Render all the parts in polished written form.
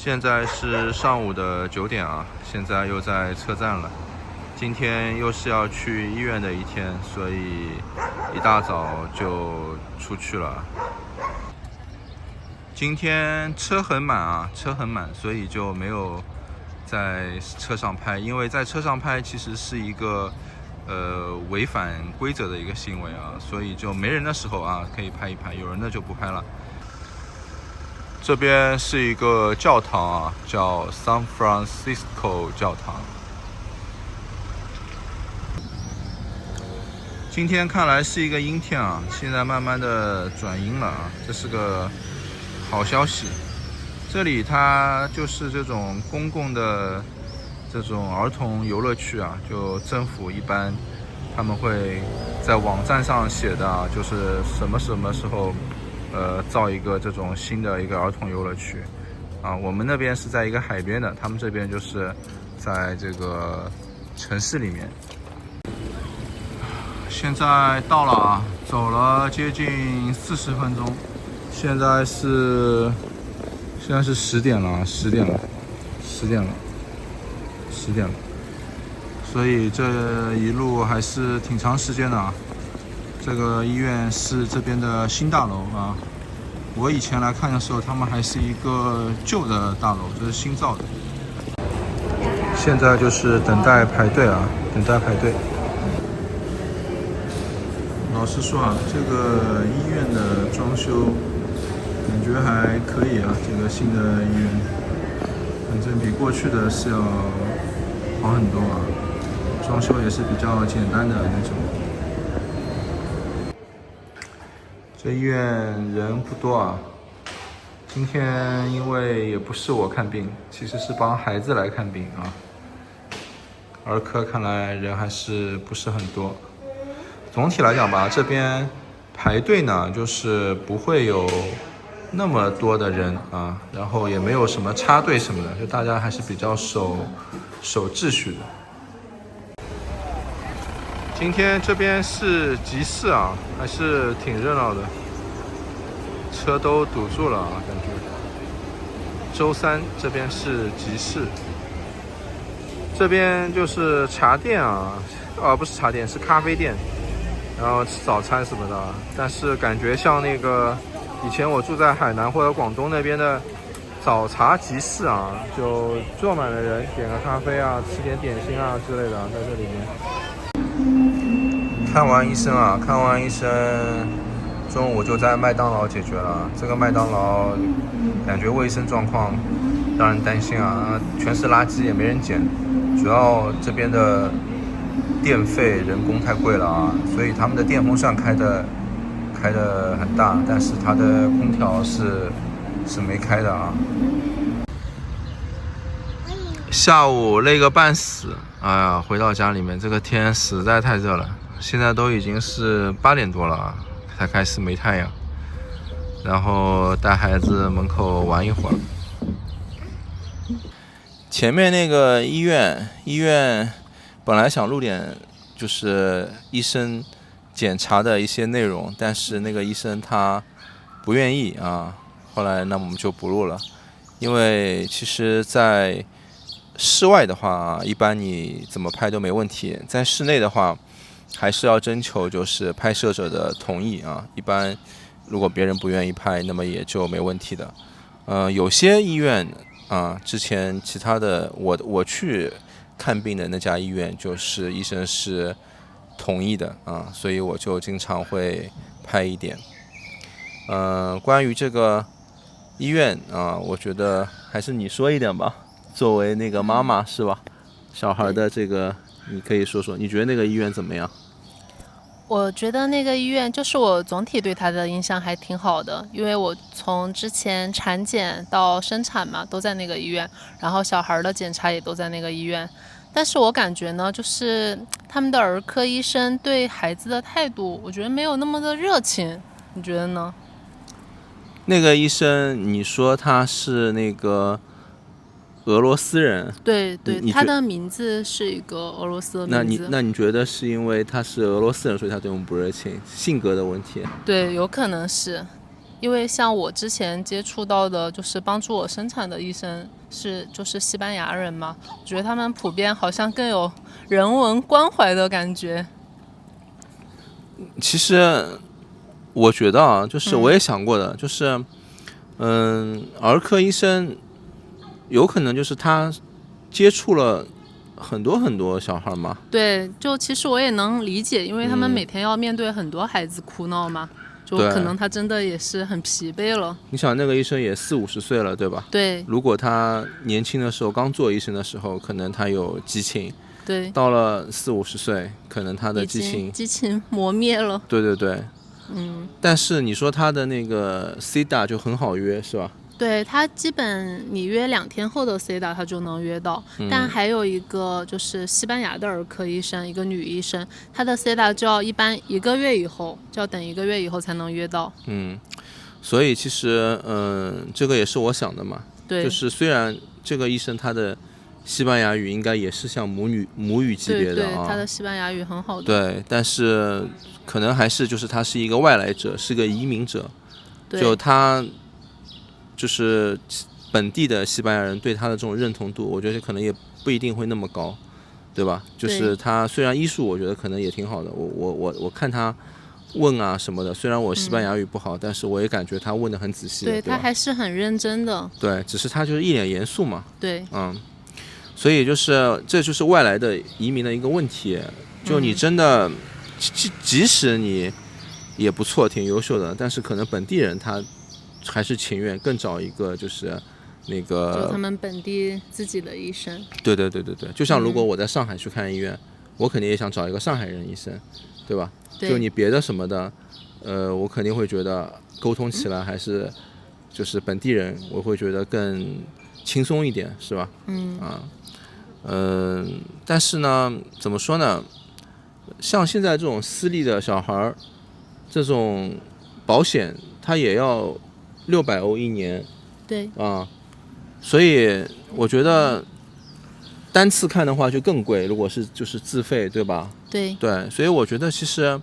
现在是上午的9点啊，现在又在车站了。今天又是要去医院的一天，所以一大早就出去了。今天车很满啊，车很满，所以就没有在车上拍，因为在车上拍其实是一个违反规则的一个行为啊，所以就没人的时候啊可以拍一拍，有人的就不拍了。这边是一个教堂啊，叫 San Francisco 教堂。今天看来是一个阴天啊，现在慢慢的转阴了啊，这是个好消息。这里它就是这种公共的这种儿童游乐区啊，就政府一般他们会在网站上写的啊，就是什么时候造一个这种新的一个儿童游乐区啊。我们那边是在一个海边的，他们这边就是在这个城市里面。现在到了啊，走了接近40分钟，现在是10点了，所以这一路还是挺长时间的啊。这个医院是这边的新大楼啊，我以前来看的时候，他们还是一个旧的大楼，这是新造的。现在就是等待排队啊，等待排队。老实说啊，这个医院的装修感觉还可以啊，这个新的医院，反正比过去的是要好很多啊，装修也是比较简单的那种。这医院人不多啊，今天因为也不是我看病，其实是帮孩子来看病啊。儿科看来人还是不是很多。总体来讲吧，这边排队呢，就是不会有那么多的人啊，然后也没有什么插队什么的，就大家还是比较守秩序的。今天这边是集市啊，还是挺热闹的，车都堵住了啊，感觉。周三这边是集市，这边就是茶店啊，不是茶店，是咖啡店。然后吃早餐什么的，但是感觉像那个以前我住在海南或者广东那边的早茶集市啊，就坐满了人，点个咖啡啊，吃点点心啊之类的，在这里面。看完医生，中午就在麦当劳解决了。这个麦当劳感觉卫生状况让人担心啊，全是垃圾也没人捡，主要这边的电费人工太贵了啊，所以他们的电风扇开的很大，但是它的空调是没开的啊。下午累个半死，哎呀，回到家里面，这个天实在太热了，现在都已经是8点多了啊，才开始没太阳，然后带孩子门口玩一会儿。前面那个医院本来想录点就是医生检查的一些内容，但是那个医生他不愿意啊，后来那我们就不录了。因为其实在室外的话，一般你怎么拍都没问题，在室内的话还是要征求就是拍摄者的同意啊，一般如果别人不愿意拍，那么也就没问题的。有些医院啊，之前其他的我去看病的那家医院，就是医生是同意的啊，所以我就经常会拍一点。关于这个医院啊，我觉得还是你说一点吧，作为那个妈妈是吧？小孩的这个，你可以说说，你觉得那个医院怎么样？我觉得那个医院就是我总体对他的印象还挺好的，因为我从之前产检到生产嘛，都在那个医院，然后小孩的检查也都在那个医院。但是我感觉呢，就是他们的儿科医生对孩子的态度，我觉得没有那么的热情，你觉得呢？那个医生，你说他是那个俄罗斯人？对对，你觉他的名字是一个俄罗斯的那名字。你觉得是因为他是俄罗斯人，所以他对我们不热情，性格的问题？对，有可能是。因为像我之前接触到的，就是帮助我生产的医生就是西班牙人嘛，我觉得他们普遍好像更有人文关怀的感觉。其实我觉得啊，就是我也想过的，就是儿科医生有可能就是他接触了很多很多小孩嘛。对，就其实我也能理解，因为他们每天要面对很多孩子哭闹嘛，就可能他真的也是很疲惫了。你想那个医生也40-50岁了，对吧？对。如果他年轻的时候刚做医生的时候，可能他有激情。对。到了40-50岁，可能他的激情磨灭了。对对对。但是你说他的那个 CDA 就很好约，是吧？对，他基本你约2天后的 CDA 他就能约到。但还有一个就是西班牙的儿科医生，一个女医生，她的 CDA 就要一般1个月以后，就要等1个月以后才能约到。所以其实这个也是我想的嘛。对。就是虽然这个医生他的西班牙语应该也是像母语级别的啊，对，他的西班牙语很好的。对，但是可能还是就是他是一个外来者，是个移民者，就他就是本地的西班牙人对他的这种认同度，我觉得可能也不一定会那么高，对吧？就是他虽然医术我觉得可能也挺好的，我看他问啊什么的，虽然我西班牙语不好，但是我也感觉他问得很仔细。对，他还是很认真的。对，只是他就是一脸严肃嘛。对。所以这就是外来的移民的一个问题，就你真的即使你也不错，挺优秀的，但是可能本地人他还是情愿更找一个就是那个就他们本地自己的医生。对，就像如果我在上海去看医院，我肯定也想找一个上海人医生，对吧？就你别的什么的，我肯定会觉得沟通起来还是就是本地人，我会觉得更轻松一点，是吧？但是呢，怎么说呢？像现在这种私立的小孩，这种保险它也要600欧一年。对。所以我觉得单次看的话就更贵，如果是就是自费，对吧？对。所以我觉得其实，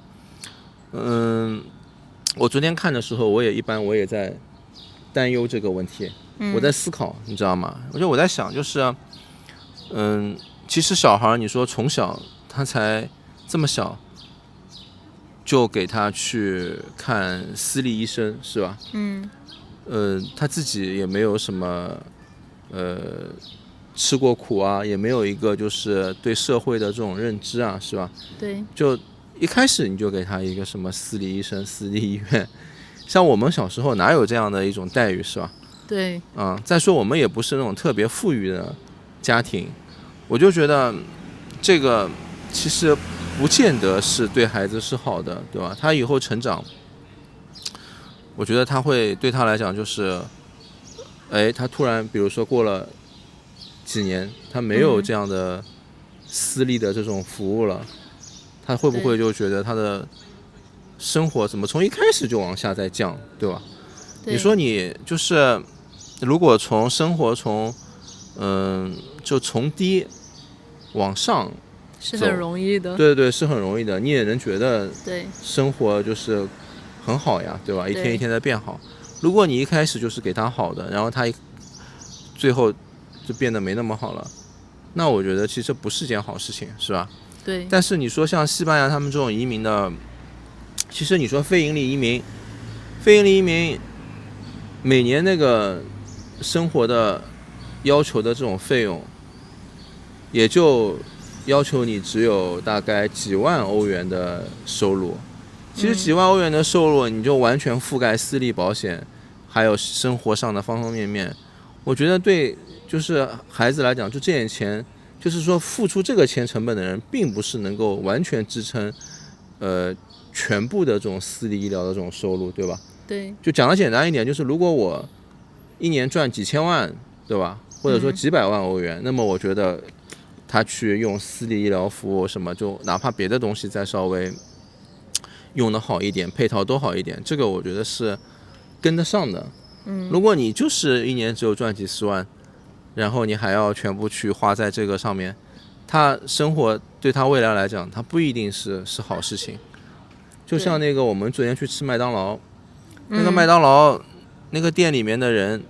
我昨天看的时候，我也在担忧这个问题，我在思考，你知道吗？我在想，就是，其实小孩，你说从小他才这么小，就给他去看私立医生，是吧？他自己也没有什么，吃过苦啊，也没有一个就是对社会的这种认知啊，是吧？对。就一开始你就给他一个什么私立医生、私立医院，像我们小时候哪有这样的一种待遇，是吧？对。再说我们也不是那种特别富裕的家庭，我就觉得这个其实不见得是对孩子是好的，对吧？他以后成长，我觉得他会对他来讲就是，他突然比如说过了几年，他没有这样的私立的这种服务了，他会不会就觉得他的生活怎么从一开始就往下再降，对吧？你说你就是如果从生活就从低往上是很容易的。对，是很容易的，你也能觉得生活就是很好呀，对吧？一天一天在变好。如果你一开始就是给他好的，然后他最后就变得没那么好了，那我觉得其实不是件好事情，是吧？对。但是你说像西班牙他们这种移民的，其实你说非营利移民每年那个生活的要求的这种费用，也就要求你只有大概几万欧元的收入。其实几万欧元的收入，你就完全覆盖私立保险，还有生活上的方方面面。我觉得对，就是孩子来讲，就这点钱，就是说付出这个钱成本的人，并不是能够完全支撑，全部的这种私立医疗的这种收入，对吧？对。就讲得简单一点，就是如果我一年赚几千万，对吧？或者说几百万欧元，那么我觉得他去用私立医疗服务什么，就哪怕别的东西再稍微用得好一点，配套都好一点，这个我觉得是跟得上的。如果你就是一年只有赚几十万，然后你还要全部去花在这个上面，他生活对他未来来讲，他不一定是好事情。就像那个我们昨天去吃麦当劳，那个麦当劳那个店里面的人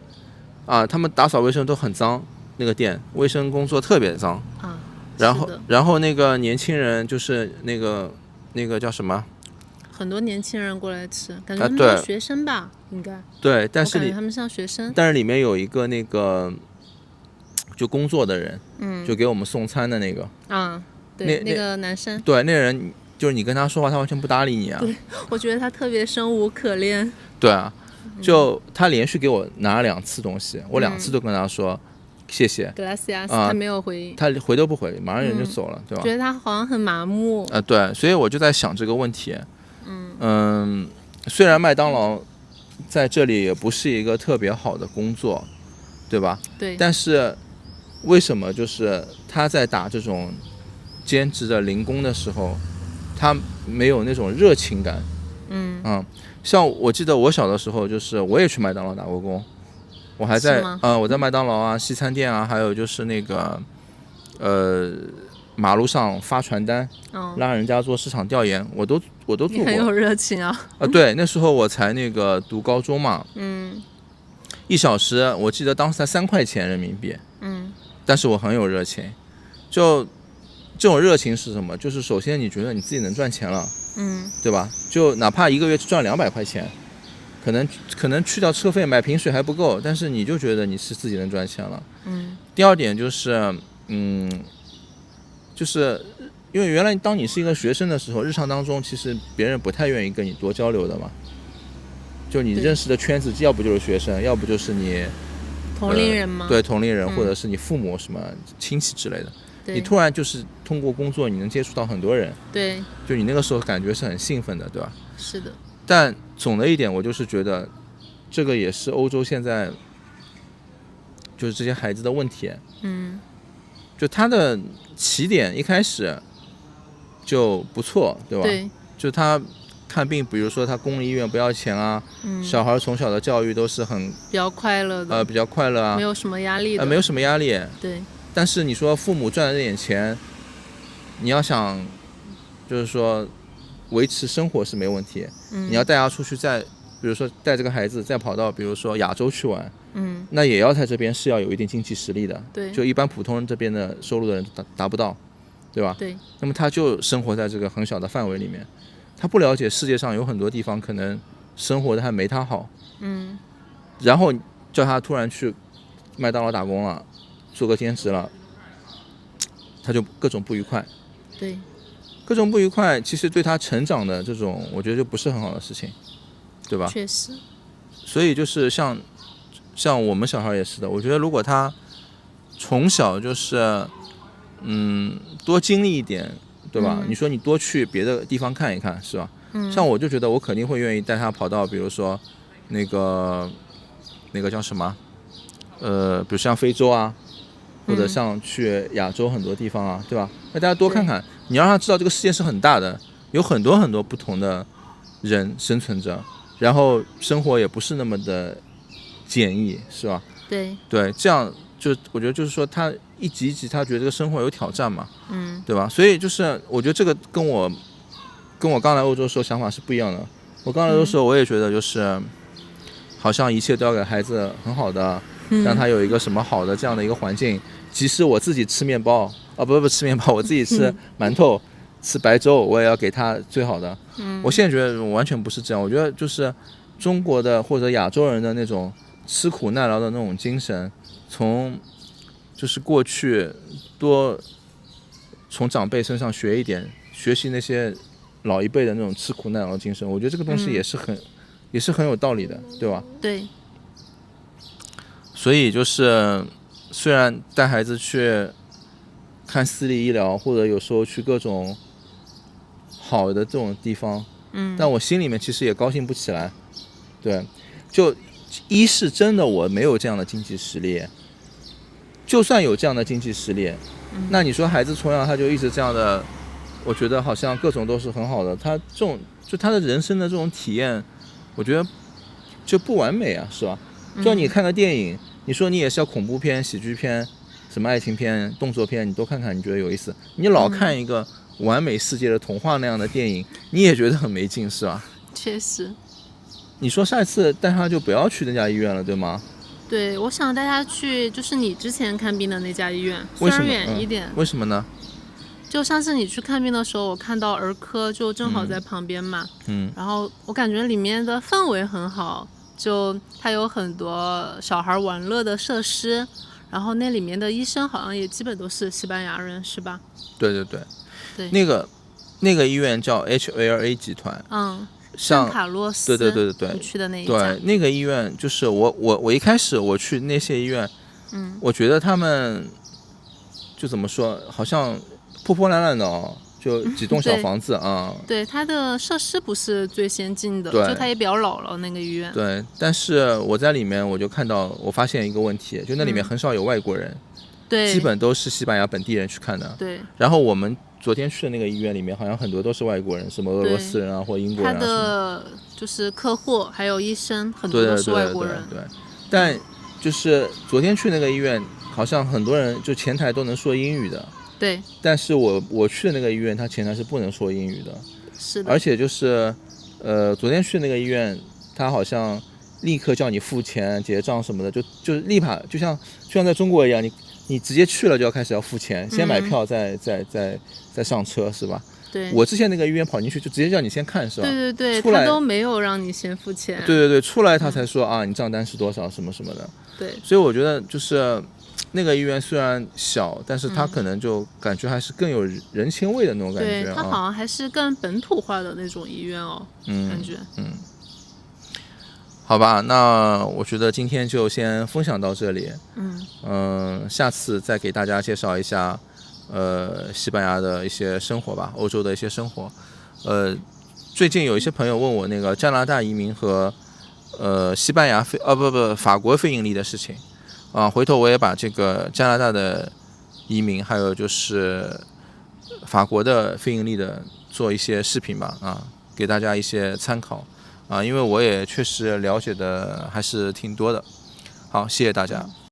啊，他们打扫卫生都很脏，那个店卫生工作特别脏啊。然后那个年轻人就是那个叫什么？很多年轻人过来吃，感觉他们是学生吧，应该。对，但是他们像学生。但是里面有一个那个就工作的人，就给我们送餐的那个。对，那个男生。对，那人就是你跟他说话，他完全不搭理你啊。对，我觉得他特别生无可恋。对啊，就他连续给我拿了2次东西，我2次都跟他说谢谢。Gracias，他没有回应。他回都不回，马上人就走了，对吧？觉得他好像很麻木。对，所以我就在想这个问题。虽然麦当劳在这里也不是一个特别好的工作，对吧？对。但是为什么就是他在打这种兼职的零工的时候，他没有那种热情感？像我记得我小的时候，就是我也去麦当劳打过工，我还在我在麦当劳啊、西餐店啊，还有就是那个马路上发传单，让人家做市场调研，我都做过。你很有热情啊！对，那时候我才那个读高中嘛，1小时我记得当时才3块钱人民币，但是我很有热情。就这种热情是什么？就是首先你觉得你自己能赚钱了，对吧？就哪怕1个月赚200块钱，可能去掉车费买瓶水还不够，但是你就觉得你是自己能赚钱了。第二点就是就是因为原来当你是一个学生的时候，日常当中其实别人不太愿意跟你多交流的嘛，就你认识的圈子要不就是学生，要不就是你同龄人吗？对，同龄人，或者是你父母什么亲戚之类的。你突然就是通过工作你能接触到很多人，对，就你那个时候感觉是很兴奋的，对吧？是的。但总的一点我就是觉得这个也是欧洲现在就是这些孩子的问题。就他的起点一开始就不错，对吧？对。就他看病，比如说他公立医院不要钱啊，小孩从小的教育都是很比较快乐的，比较快乐啊，没有什么压力的，没有什么压力。对。但是你说父母赚了这点钱，你要想就是说维持生活是没问题，你要带他出去再比如说带这个孩子再跑到比如说亚洲去玩，那也要在这边是要有一定经济实力的，对，就一般普通人这边的收入的人达不到，对吧？对。那么他就生活在这个很小的范围里面，他不了解世界上有很多地方可能生活的还没他好，然后叫他突然去麦当劳打工了，做个兼职了，他就各种不愉快。对，各种不愉快其实对他成长的这种我觉得就不是很好的事情，对吧？确实。所以就是像我们小孩也是的，我觉得如果他从小就是多经历一点，对吧？你说你多去别的地方看一看，是吧？像我就觉得我肯定会愿意带他跑到比如说那个叫什么比如像非洲啊，或者像去亚洲很多地方啊，对吧？那大家多看看，你让他知道这个世界是很大的，有很多很多不同的人生存着，然后生活也不是那么的简易，是吧？对，这样就我觉得就是说他一级一级他觉得这个生活有挑战嘛，对吧？所以就是我觉得这个跟我刚来欧洲的时候想法是不一样的。我刚来欧洲的时候我也觉得就是好像一切都要给孩子很好的，让他有一个什么好的这样的一个环境，即使我自己吃面包不吃面包，我自己吃馒头吃白粥，我也要给他最好的。我现在觉得完全不是这样，我觉得就是中国的或者亚洲人的那种吃苦耐劳的那种精神，从就是过去多从长辈身上学一点，学习那些老一辈的那种吃苦耐劳的精神，我觉得这个东西也是很有道理的，对吧？对。所以就是虽然带孩子去看私立医疗，或者有时候去各种好的这种地方，但我心里面其实也高兴不起来。对，就一是真的我没有这样的经济实力，就算有这样的经济实力，那你说孩子从小他就一直这样的，我觉得好像各种都是很好的，他这种就他的人生的这种体验，我觉得就不完美啊，是吧？就你看个电影，你说你也是要恐怖片、喜剧片、什么爱情片、动作片，你都看看，你觉得有意思。你老看一个完美世界的童话那样的电影，你也觉得很没劲，是吧？确实。你说下一次带他就不要去那家医院了，对吗？对，我想带他去，就是你之前看病的那家医院，虽然为什么？远一点。为什么呢？就上次你去看病的时候，我看到儿科就正好在旁边嘛，然后我感觉里面的氛围很好，就它有很多小孩玩乐的设施，然后那里面的医生好像也基本都是西班牙人，是吧？对，那个医院叫 HLA 集团，圣卡洛斯，对，你去的那一家，对，那个医院就是我一开始我去那些医院，我觉得他们就怎么说，好像破破烂烂的哦，就几栋小房子啊。对，它的设施不是最先进的，就它也比较老了那个医院。对，但是我在里面我就看到，我发现一个问题，就那里面很少有外国人，对，基本都是西班牙本地人去看的。对，然后我们昨天去的那个医院里面，好像很多都是外国人，什么俄罗斯人啊或英国人啊。他的就是客户还有医生很多都是外国人。对，但就是昨天去那个医院，好像很多人就前台都能说英语的。对，但是我去的那个医院，他前台是不能说英语的。是的。而且就是昨天去那个医院，他好像立刻叫你付钱结账什么的，就立马就像在中国一样，你直接去了就要开始要付钱，先买票再上车，是吧？对，我之前那个医院跑进去就直接叫你先看，是吧？对，他都没有让你先付钱。对，出来他才说啊，你账单是多少什么什么的。对，所以我觉得就是那个医院虽然小，但是他可能就感觉还是更有人情味的那种感觉。对，他好像还是更本土化的那种医院哦，感觉。好吧，那我觉得今天就先分享到这里。下次再给大家介绍一下西班牙的一些生活吧，欧洲的一些生活。最近有一些朋友问我那个加拿大移民和西班牙法国非盈利的事情啊，回头我也把这个加拿大的移民还有就是法国的非盈利的做一些视频吧啊，给大家一些参考啊，因为我也确实了解的还是挺多的。好，谢谢大家。